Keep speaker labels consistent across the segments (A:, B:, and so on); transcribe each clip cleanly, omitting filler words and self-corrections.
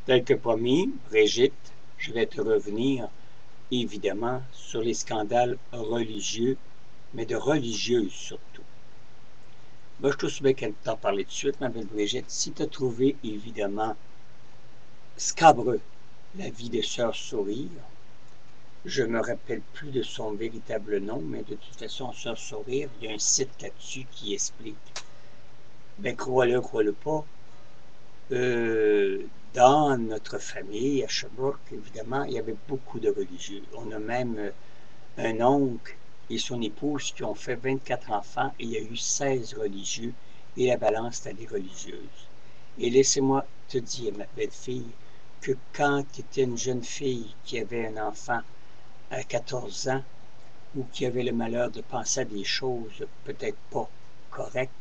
A: Tel que promis, Brigitte, je vais te revenir évidemment sur les scandales religieux, mais de religieuses surtout. Moi, je trouve bien qu'elle t'en parler tout de suite, ma belle Brigitte. Si tu as trouvé évidemment scabreux la vie de Sœur Sourire, je me rappelle plus de son véritable nom, mais de toute façon, Sœur Sourire, il y a un site là-dessus qui explique. Ben, crois-le pas. Dans notre famille, à Sherbrooke, évidemment, il y avait beaucoup de religieux. On a même un oncle et son épouse qui ont fait 24 enfants et il y a eu 16 religieux et la balance était des religieuses. Et laissez-moi te dire, ma belle-fille, que quand tu étais une jeune fille qui avait un enfant à 14 ans ou qui avait le malheur de penser à des choses peut-être pas correctes,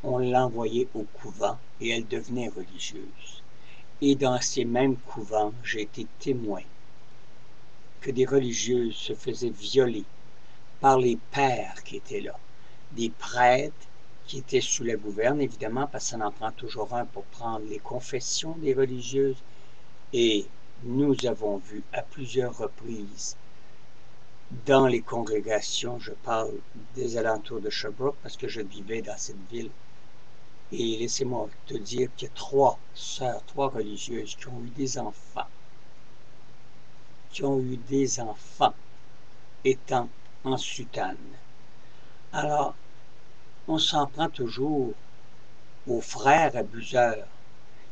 A: on l'envoyait au couvent et elle devenait religieuse. Et dans ces mêmes couvents, j'ai été témoin que des religieuses se faisaient violer par les pères qui étaient là, des prêtres qui étaient sous la gouverne, évidemment, parce que ça en prend toujours un pour prendre les confessions des religieuses. Et nous avons vu à plusieurs reprises dans les congrégations, je parle des alentours de Sherbrooke parce que je vivais dans cette ville, et laissez-moi te dire qu'il y a 3 sœurs, 3 religieuses qui ont eu des enfants, étant en soutane. Alors, on s'en prend toujours aux frères abuseurs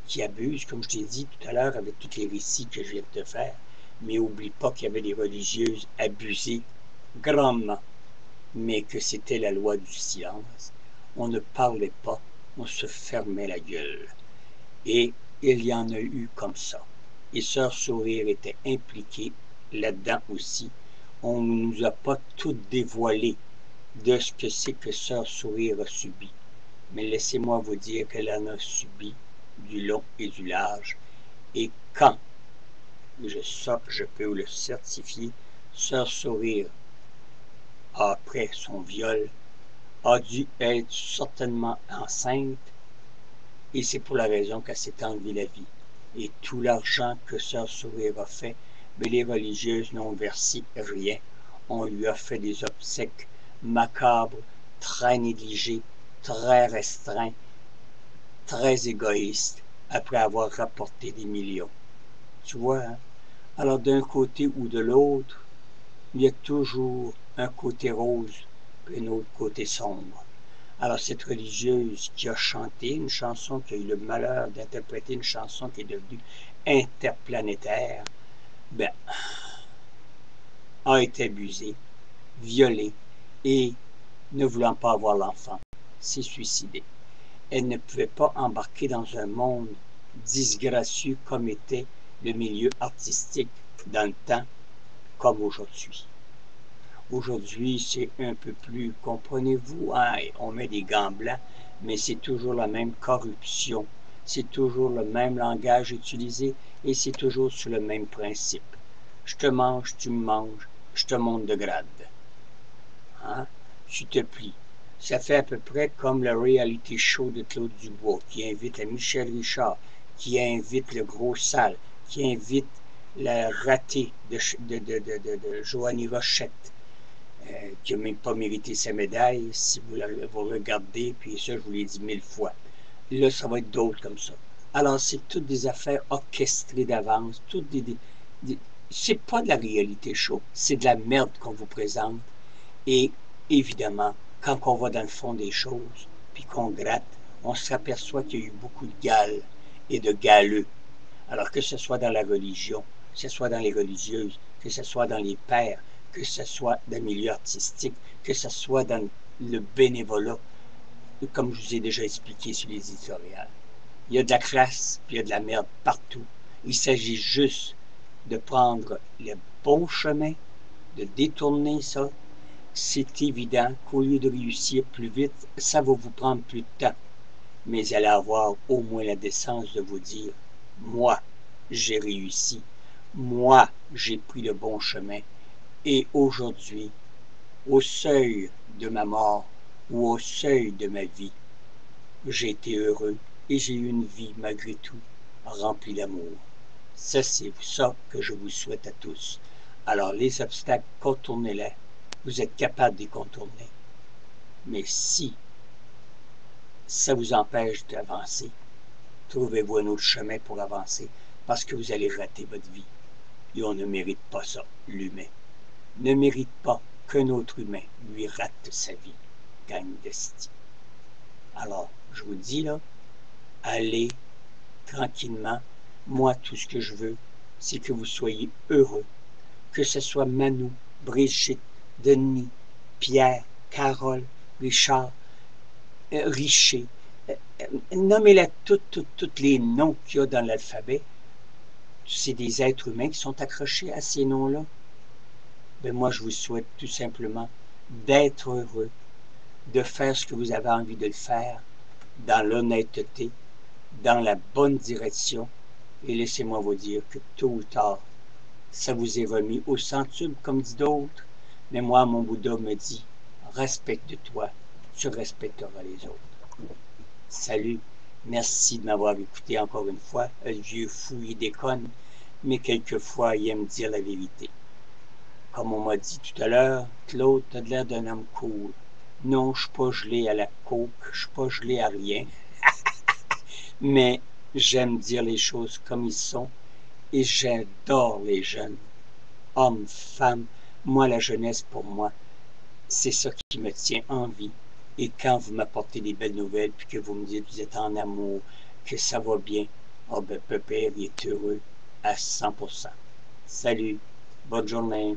A: qui abusent, comme je t'ai dit tout à l'heure avec tous les récits que je viens de te faire. Mais oublie pas qu'il y avait des religieuses abusées grandement, mais que c'était la loi du silence. On ne parlait pas, on se fermait la gueule. Et il y en a eu comme ça. Et Sœur Sourire était impliquée là-dedans aussi. On ne nous a pas tout dévoilé de ce que c'est que Sœur Sourire a subi. Mais laissez-moi vous dire qu'elle en a subi du long et du large. Et quand, je peux le certifier, Sœur Sourire, après son viol, a dû être certainement enceinte, et c'est pour la raison qu'elle s'est enlevée la vie. Et tout l'argent que Sœur Sourire a fait, mais les religieuses n'ont versé rien. On lui a fait des obsèques macabres, très négligées, très restreints, très égoïstes, après avoir rapporté des millions. Tu vois, hein? Alors d'un côté ou de l'autre, il y a toujours un côté rose et un autre côté sombre. Alors cette religieuse qui a chanté une chanson, qui a eu le malheur d'interpréter une chanson qui est devenue interplanétaire, ben, a été abusée, violée et, ne voulant pas avoir l'enfant, s'est suicidée. Elle ne pouvait pas embarquer dans un monde disgracieux comme était le milieu artistique dans le temps, comme aujourd'hui. Aujourd'hui, c'est un peu plus, comprenez-vous, hein, on met des gants blancs, mais c'est toujours la même corruption, c'est toujours le même langage utilisé et c'est toujours sur le même principe. Je te mange, tu me manges, je te monte de grade. Hein? Tu te plies. Ça fait à peu près comme le reality show de Claude Dubois, qui invite à Michel Richard, qui invite le gros sale, qui invite le raté de Joanie Rochette, qui n'a même pas mérité sa médaille, si vous regardez, puis ça, je vous l'ai dit 1000 fois. Là, ça va être d'autres comme ça. Alors, c'est toutes des affaires orchestrées d'avance, c'est pas de la réalité show, c'est de la merde qu'on vous présente. Et évidemment, quand on va dans le fond des choses, puis qu'on gratte, on s'aperçoit qu'il y a eu beaucoup de gales et de galeux. Alors que ce soit dans la religion, que ce soit dans les religieuses, que ce soit dans les pères, que ce soit dans le milieu artistique, que ce soit dans le bénévolat, comme je vous ai déjà expliqué sur les éditoriales. Il y a de la crasse, puis il y a de la merde partout. Il s'agit juste de prendre le bon chemin, de détourner ça. C'est évident qu'au lieu de réussir plus vite, ça va vous prendre plus de temps. Mais allez avoir au moins la décence de vous dire, moi, j'ai réussi. Moi, j'ai pris le bon chemin. Et aujourd'hui, au seuil de ma mort ou au seuil de ma vie, j'ai été heureux et j'ai eu une vie malgré tout remplie d'amour. C'est ça que je vous souhaite à tous. Alors, les obstacles, contournez-les. Vous êtes capable de les contourner. Mais si ça vous empêche d'avancer, trouvez-vous un autre chemin pour avancer, parce que vous allez rater votre vie. Et on ne mérite pas ça, l'humain. Ne mérite pas qu'un autre humain lui rate sa vie, gagne d'estime. Alors, je vous dis là, allez tranquillement. Moi, tout ce que je veux, c'est que vous soyez heureux. Que ce soit Manu, Brigitte, Denis, Pierre, Carole, Richard, Richer. Nommez-les tous les noms qu'il y a dans l'alphabet. C'est des êtres humains qui sont accrochés à ces noms-là. Ben moi, je vous souhaite tout simplement d'être heureux, de faire ce que vous avez envie de le faire, dans l'honnêteté, dans la bonne direction. Et laissez-moi vous dire que tôt ou tard, ça vous est remis au centuple, comme dit d'autres. Mais moi, mon Bouddha me dit, respecte-toi, tu respecteras les autres. Salut, merci de m'avoir écouté encore une fois. Le vieux fou, il déconne, mais quelquefois, il aime dire la vérité. Comme on m'a dit tout à l'heure, Claude, t'as l'air d'un homme cool. Non, je suis pas gelé à la coke, je suis pas gelé à rien. Mais j'aime dire les choses comme ils sont et j'adore les jeunes. Hommes, femmes, moi, la jeunesse, pour moi, c'est ça qui me tient en vie. Et quand vous m'apportez des belles nouvelles, puis que vous me dites que vous êtes en amour, que ça va bien, oh ben, Pépère, il est heureux à 100%. Salut, bonne journée.